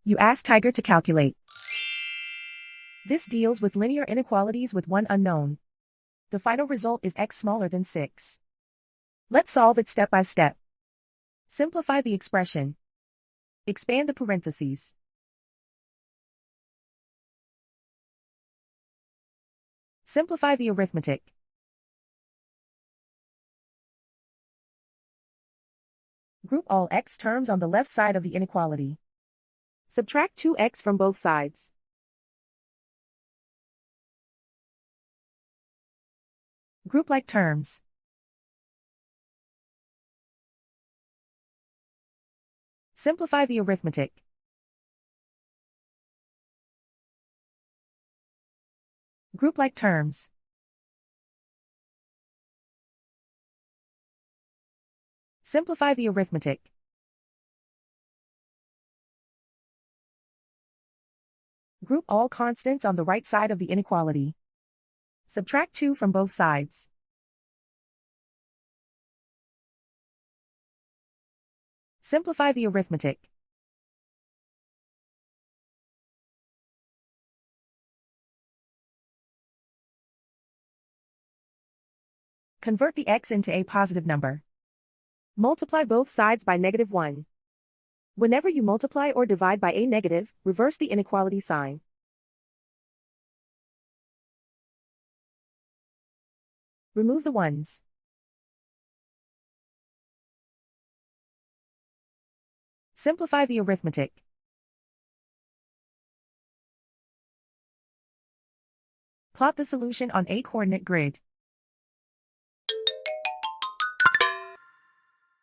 You ask Tiger to calculate. This deals with linear inequalities with one unknown. The final result is x smaller than 6. Let's solve it step by step. Simplify the expression. Expand the parentheses. Simplify the arithmetic. Group all x terms on the left side of the inequality. Subtract 2x from both sides. Group like terms. Simplify the arithmetic. Group like terms. Simplify the arithmetic. Group all constants on the right side of the inequality. Subtract 2 from both sides. Simplify the arithmetic. Convert the x into a positive number. Multiply both sides by -1. Whenever you multiply or divide by a negative, reverse the inequality sign. Remove the ones. Simplify the arithmetic. Plot the solution on a coordinate grid.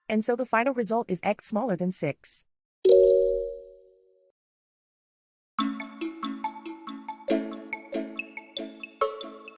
And so the final result is x smaller than 6.